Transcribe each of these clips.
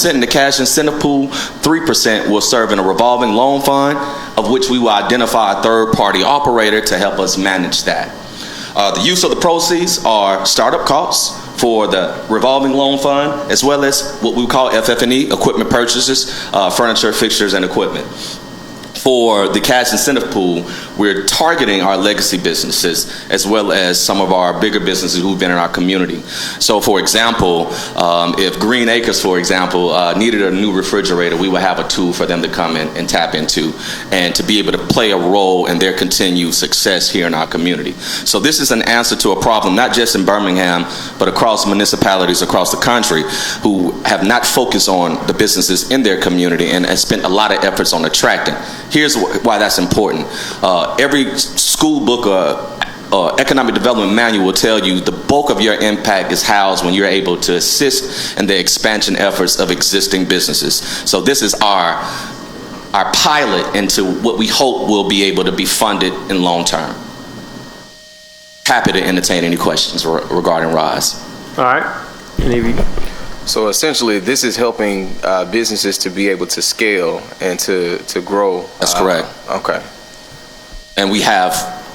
in the cash incentive pool, 3% will serve in a revolving loan fund, of which we will identify a third-party operator to help us manage that. The use of the proceeds are startup costs for the revolving loan fund, as well as what we call FF&E, equipment purchases, furniture, fixtures, and equipment. For the cash incentive pool, we're targeting our legacy businesses as well as some of our bigger businesses who've been in our community. So, for example, if Green Acres, for example, needed a new refrigerator, we would have a tool for them to come in and tap into and to be able to play a role in their continued success here in our community. So this is an answer to a problem not just in Birmingham, but across municipalities across the country who have not focused on the businesses in their community and have spent a lot of efforts on attracting. Here's why that's important. Every school book or economic development manual will tell you the bulk of your impact is housed when you're able to assist in the expansion efforts of existing businesses. So this is our pilot into what we hope will be able to be funded in long term. Happy to entertain any questions regarding RISE. All right. Any of you? So essentially, this is helping businesses to be able to scale and to grow. That's correct. Okay. And we have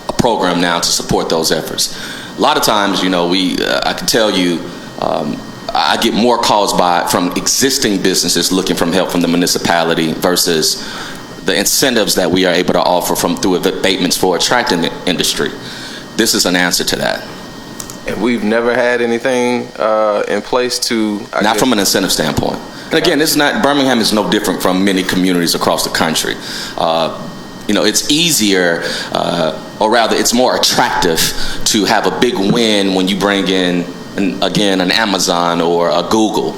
a program now to support those efforts. A lot of times, you know, I can tell you, I get more calls from existing businesses looking for help from the municipality versus the incentives that we are able to offer through abatements for attracting the industry. This is an answer to that. And we've never had anything in place to... Not from an incentive standpoint. And again, Birmingham is no different from many communities across the country. You know, it's easier, or rather, it's more attractive to have a big win when you bring in, an Amazon or a Google.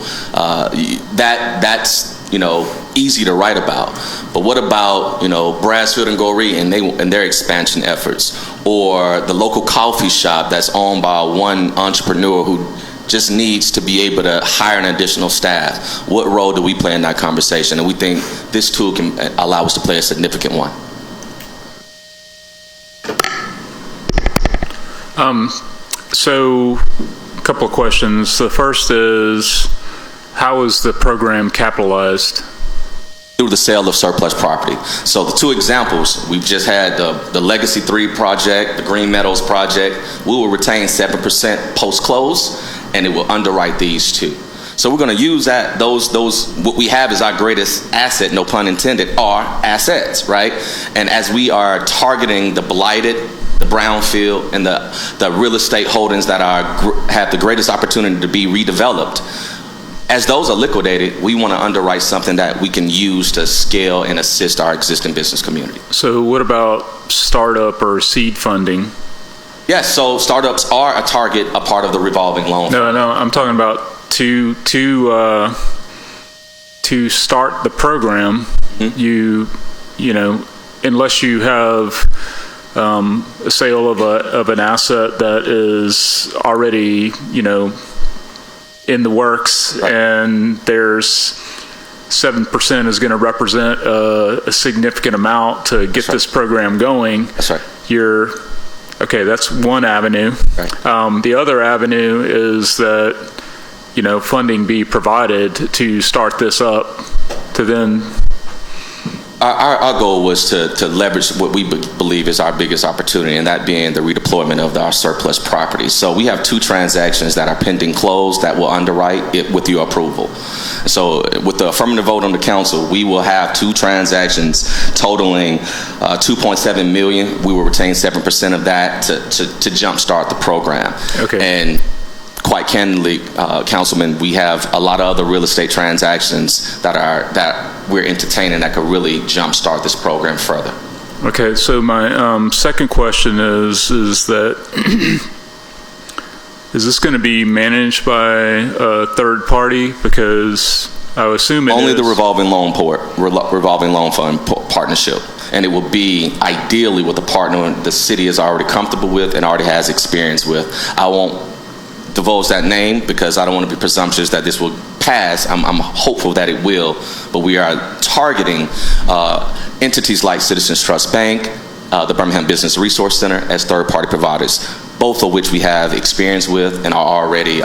That's you know, easy to write about. But what about, you know, Brassfield and Goree and their expansion efforts, or the local coffee shop that's owned by one entrepreneur who just needs to be able to hire an additional staff? What role do we play in that conversation? And we think this tool can allow us to play a significant one. So a couple of questions. The first is, how is the program capitalized? Through the sale of surplus property. So the two examples, we've just had the Legacy 3 project, the Green Meadows project. We will retain 7% post-close, and it will underwrite these two. So we're going to use that. Those what we have is our greatest asset, no pun intended, are assets, right? And as we are targeting the blighted, the brownfield, and the real estate holdings that have the greatest opportunity to be redeveloped, as those are liquidated, we want to underwrite something that we can use to scale and assist our existing business community. So what about startup or seed funding? Yes, so startups are a part of the revolving loan. No, I'm talking about to start the program. Mm-hmm. You know, unless you have a sale of an asset that is already, you know, in the works, right, and there's 7% is going to represent a significant amount to get this program going. That's right. Okay, that's one avenue. Right. The other avenue is that, you know, funding be provided to start this up to then... Our goal was to leverage what we believe is our biggest opportunity, and that being the redeployment of our surplus property. So we have 2 transactions that are pending close that will underwrite it with your approval. So with the affirmative vote on the council, we will have 2 transactions totaling $2.7 million. We will retain 7% of that to jumpstart the program. Okay. And quite candidly, Councilman, we have a lot of other real estate transactions that we're entertaining that could really jumpstart this program further. Okay, so my second question is that is this going to be managed by a third party? Because I would assume only the revolving loan fund partnership, and it will be ideally with a partner the city is already comfortable with and already has experience with. I won't divulge that name because I don't want to be presumptuous that this will pass. I'm hopeful that it will, but we are targeting entities like Citizens Trust Bank, the Birmingham Business Resource Center as third-party providers, both of which we have experience with and are already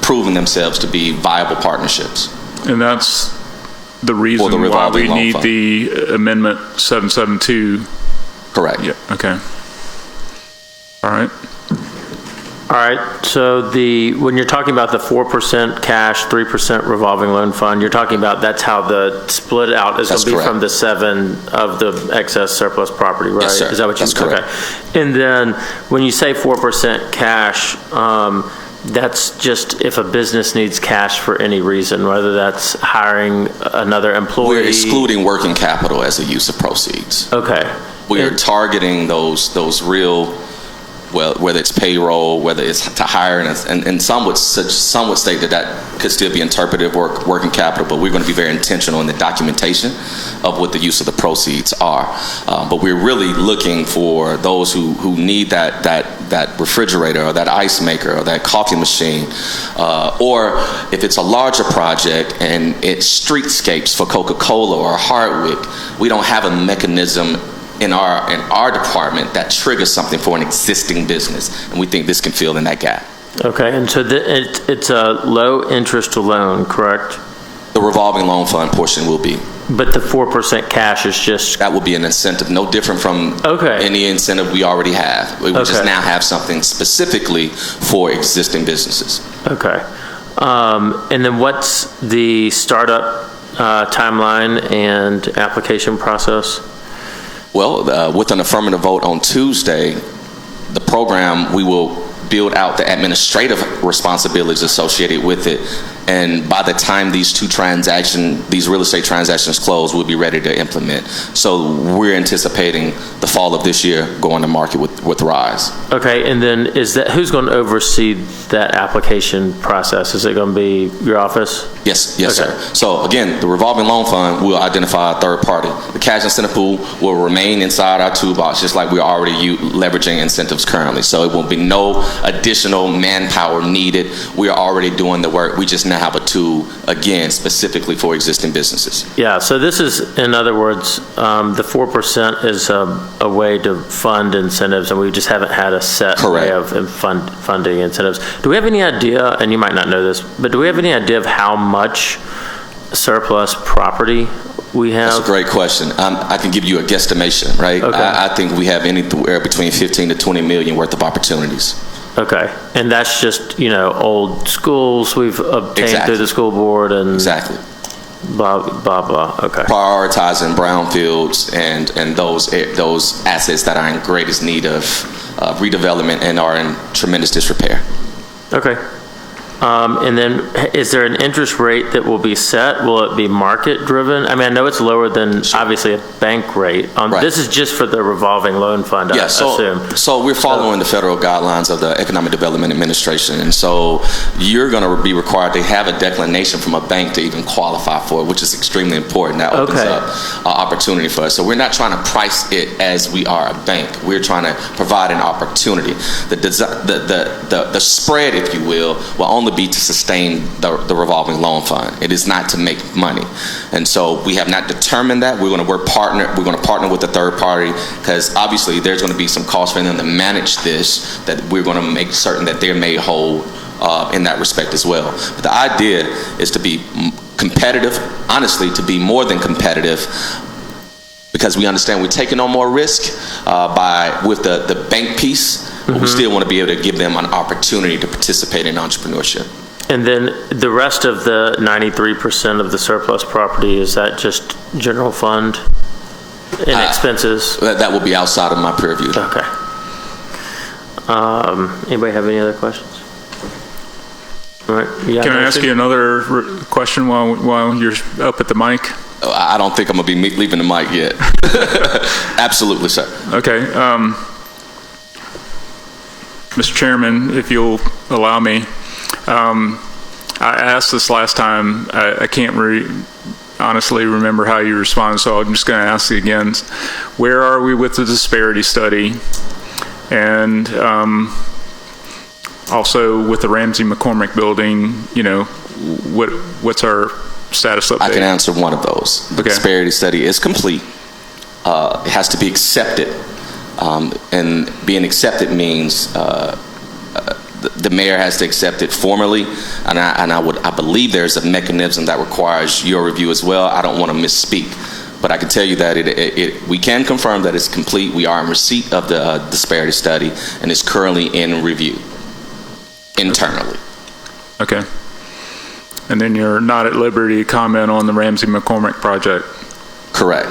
proving themselves to be viable partnerships. And that's the reason the why revolving we loan need fund. the amendment 772. Correct. Yeah, okay. All right. All right, so when you're talking about the 4% cash, 3% revolving loan fund, you're talking about that's how the split out is going That's to be correct. from the 7 of the excess surplus property, right? Yes, sir. Is that what you? That's correct. Okay. And then when you say 4% cash, that's just if a business needs cash for any reason, whether that's hiring another employee. We're excluding working capital as a use of proceeds. Okay. We are And- targeting those real, well, whether it's payroll, whether it's to hire, and some would state that could still be interpretive working capital, but we're going to be very intentional in the documentation of what the use of the proceeds are. But we're really looking for those who need that refrigerator or that ice maker or that coffee machine, or if it's a larger project and it's streetscapes for Coca-Cola or Hardwick, we don't have a mechanism in our department that triggers something for an existing business, and we think this can fill in that gap. Okay, and so it's a low interest loan, correct? The revolving loan fund portion will be. But the 4% cash is just, That will be an incentive, no different from Okay. any incentive we already have. We just Okay. now have something specifically for existing businesses. okay. And then what's the startup timeline and application process? Well, with an affirmative vote on Tuesday, the program, we will build out the administrative responsibilities associated with it. And by the time these real estate transactions close, we'll be ready to implement. So we're anticipating the fall of this year going to market with Rise. Okay, and then who's going to oversee that application process? Is it going to be your office? Yes, Okay. sir. So again, the revolving loan fund will identify a third party. The cash incentive pool will remain inside our toolbox, just like we're already leveraging incentives currently. So it will be no additional manpower needed. We are already doing the work. We just now have a tool, again, specifically for existing businesses. Yeah, so this is, in other words, the 4% is a way to fund incentives, and we just haven't had a set way Correct. of funding incentives. Do we have any idea, and you might not know this, but do we have any idea of how much surplus property we have? That's a great question. I can give you a guesstimation, right? Okay. I think we have anywhere between 15 to 20 million worth of opportunities. Okay, and that's just, old schools we've obtained Exactly. through the school board and Exactly. blah, blah, blah, okay. Prioritizing brownfields and those assets that are in greatest need of redevelopment and are in tremendous disrepair. Okay. And then is there an interest rate that will be set? Will it be market driven? I mean, I know it's lower than obviously a bank rate. Right. This is just for the revolving loan fund, I Yeah, assume. so we're following the federal guidelines of the Economic Development Administration, and so you're going to be required to have a declination from a bank to even qualify for it, which is extremely important. That opens Okay. up opportunity for us. So we're not trying to price it as we are a bank. We're trying to provide an opportunity. The spread, if you will only be to sustain the revolving loan fund. It is not to make money, and so we have not determined that. We're going to partner with the third party, because obviously there's going to be some cost for them to manage this, that we're going to make certain that they're made whole in that respect as well. But the idea is to be competitive, honestly, to be more than competitive, because we understand we're taking on more risk with the bank piece, but we still want to be able to give them an opportunity to participate in entrepreneurship. And then the rest of the 93% of the surplus property, is that just general fund and expenses? That will be outside of my purview. Okay. Anybody have any other questions? All right. Can I ask you another question while you're up at the mic? I don't think I'm going to be leaving the mic yet. Absolutely, sir. Okay. Mr. Chairman, if you'll allow me, I asked this last time. I can't honestly remember how you responded, so I'm just going to ask you again. Where are we with the disparity study? And also with the Ramsey McCormick building, what's our status update? I can answer one of those. The disparity study is complete. It has to be accepted. And being accepted means the mayor has to accept it formally, and I believe there's a mechanism that requires your review as well. I don't want to misspeak, but I can tell you that we can confirm that it's complete. We are in receipt of the disparity study, and it's currently in review internally. Okay. And then you're not at liberty to comment on the Ramsey McCormick project? Correct.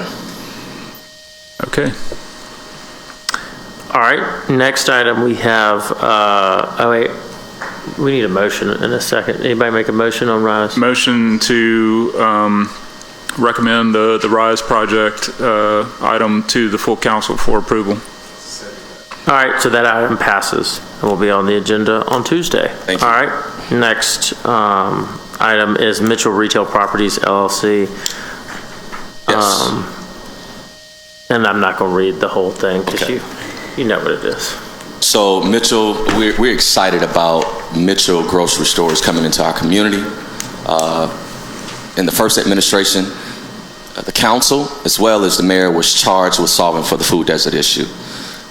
Okay. All right, next item we have, we need a motion in a second. Anybody make a motion on RISE? Motion to recommend the RISE project item to the full council for approval. All right, so that item passes and will be on the agenda on Tuesday. Thank you. All right, next item is Mitchell Retail Properties LLC. Yes. And I'm not going to read the whole thing because Okay. you know what it is. So Mitchell, we're excited about Mitchell grocery stores coming into our community. In the first administration, the council, as well as the mayor, was charged with solving for the food desert issue.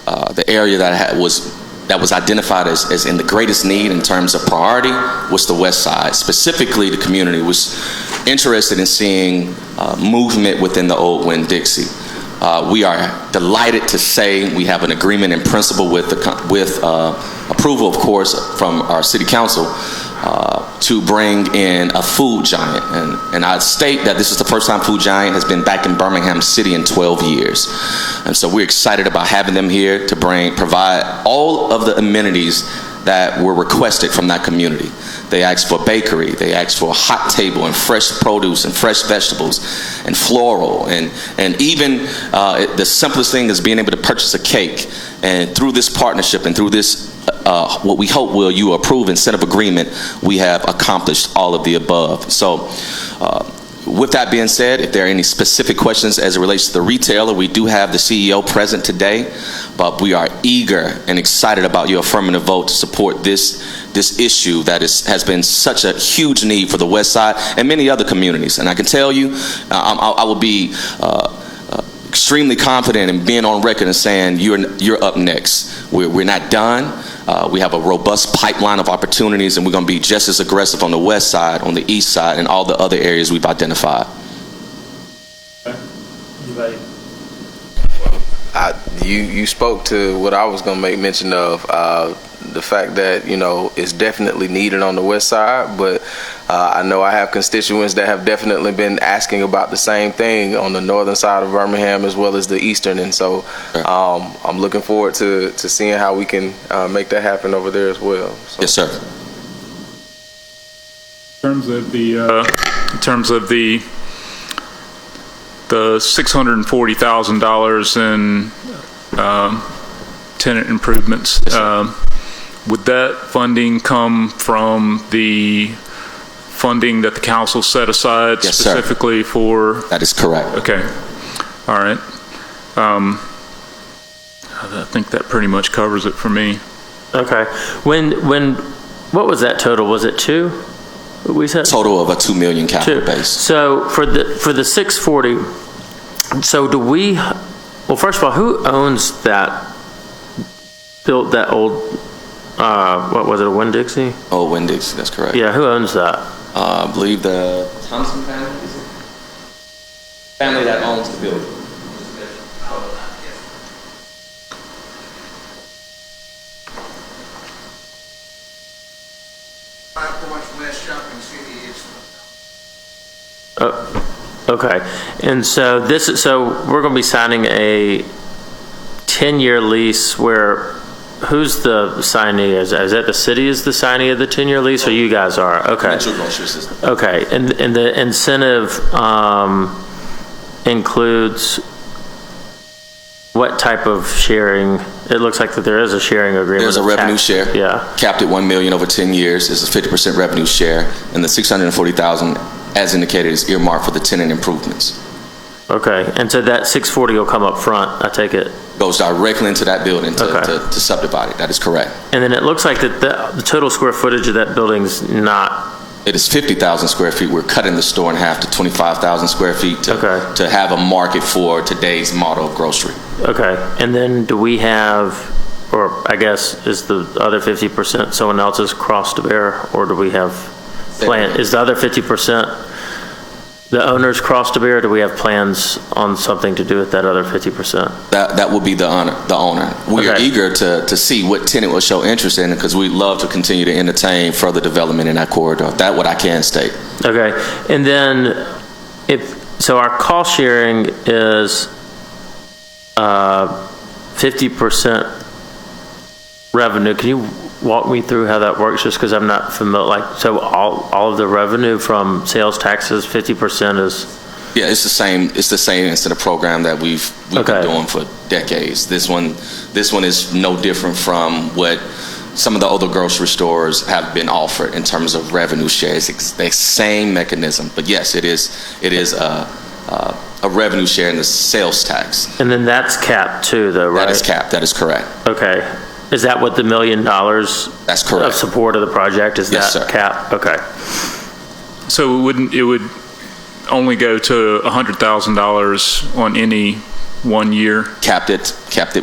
The area that was identified as in the greatest need in terms of priority was the west side. Specifically, the community was interested in seeing movement within the old Winn-Dixie. We are delighted to say we have an agreement in principle with approval, of course, from our city council to bring in a food giant. And I'd state that this is the first time Food Giant has been back in Birmingham City in 12 years. And so we're excited about having them here to provide all of the amenities that were requested from that community. They asked for bakery, they asked for a hot table and fresh produce and fresh vegetables and floral, and even the simplest thing is being able to purchase a cake. And through this partnership and through this what we hope you approve incentive agreement, we have accomplished all of the above. So with that being said, if there are any specific questions as it relates to the retailer, we do have the CEO present today, but we are eager and excited about your affirmative vote to support this issue that has been such a huge need for the West Side and many other communities. And I can tell you, I will be extremely confident in being on record and saying you're up next. We're not done. We have a robust pipeline of opportunities, and we're going to be just as aggressive on the west side, on the east side, and all the other areas we've identified. You spoke to what I was going to make mention of, the fact that, it's definitely needed on the west side, but I know I have constituents that have definitely been asking about the same thing on the northern side of Birmingham as well as the eastern, and so I'm looking forward to seeing how we can make that happen over there as well. So. Yes, sir. In terms of the $640,000 in tenant improvements, would that funding come from the funding that the council set aside Yes, specifically sir. for? That is correct. Okay. All right. I think that pretty much covers it for me. Okay. What was that total? Was it 2? We said Total of a $2 million capital 2. base. So for the 640, so do we? Well, first of all, who owns that? Built that old? What was it? A Winn-Dixie? Oh, Winn-Dixie, that's correct. Yeah. Who owns that? I believe the Thompson family, is it? Family that owns the building. Okay. And so we're going to be signing a 10-year lease where. Who's the signee? Is that the city is the signee of the 10-year lease, or you guys are? Okay. Mitchell Grocery System. Okay, and the incentive includes what type of sharing? It looks like that there is a sharing agreement. There's a revenue share. Yeah. Capped at $1 million over 10 years. It's a 50% revenue share, and the $640,000, as indicated, is earmarked for the tenant improvements. Okay, and so that 640 will come up front, I take it? Goes directly into that building to subdivide it. That is correct. And then it looks like that the total square footage of that building's not. It is 50,000 square feet. We're cutting the store in half to 25,000 square feet to have a market for today's model of grocery. Okay, and then do we have or I guess, is the other 50% someone else's cross to bear, or do we have plan, is the other 50% the owner's cross to bear, or do we have plans on something to do with that other 50%? That would be the owner. We are Okay. eager to see what tenant will show interest in it, because we'd love to continue to entertain further development in that corridor. That what I can state. Okay, and then so our cost sharing is 50% revenue. Can you walk me through how that works, just because I'm not familiar? Like, so all of the revenue from sales taxes, 50% is, Yeah, it's the same. It's the same instead program that we've Okay. been doing for decades. This one is no different from what some of the other grocery stores have been offered in terms of revenue shares. It's the same mechanism, but yes, it is a revenue share in the sales tax. and then that's capped too, though, right? That is capped. That is correct. Okay. Is that what the $1 million That's of correct. support of the project, is Yes, that sir. cap? Okay. So it would only go to $100,000 on any 1 year? Capped it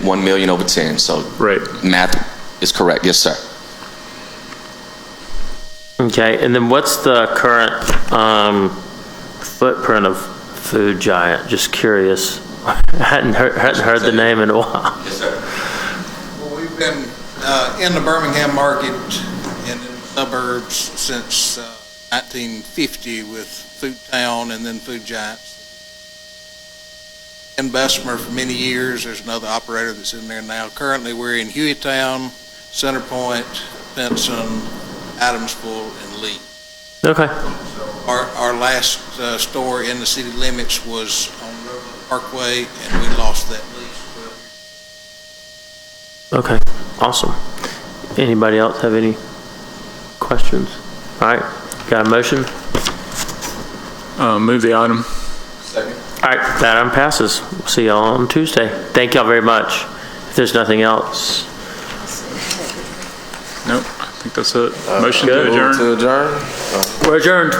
1 million over 10. So Right. math is correct. Yes, sir. Okay, and then what's the current footprint of Food Giant? Just curious. I hadn't heard the name in a while. Yes, sir. Well, we've been in the Birmingham market and in the suburbs since 1950 with Food Town and then Food Giants. In Bessemer for many years. There's another operator that's in there now. Currently, we're in Hueytown, Centerpoint, Benson, Adamsville, and Lee. Okay, Our last store in the city limits was on Railroad Parkway, and we lost that lease. okay, awesome. Anybody else have any questions? All right, got a motion? Move the item. All right, that item passes. We'll see y'all on Tuesday. Thank y'all very much. If there's nothing else. Nope, I think that's it. Motion Good. to adjourn. To adjourn? We're adjourned.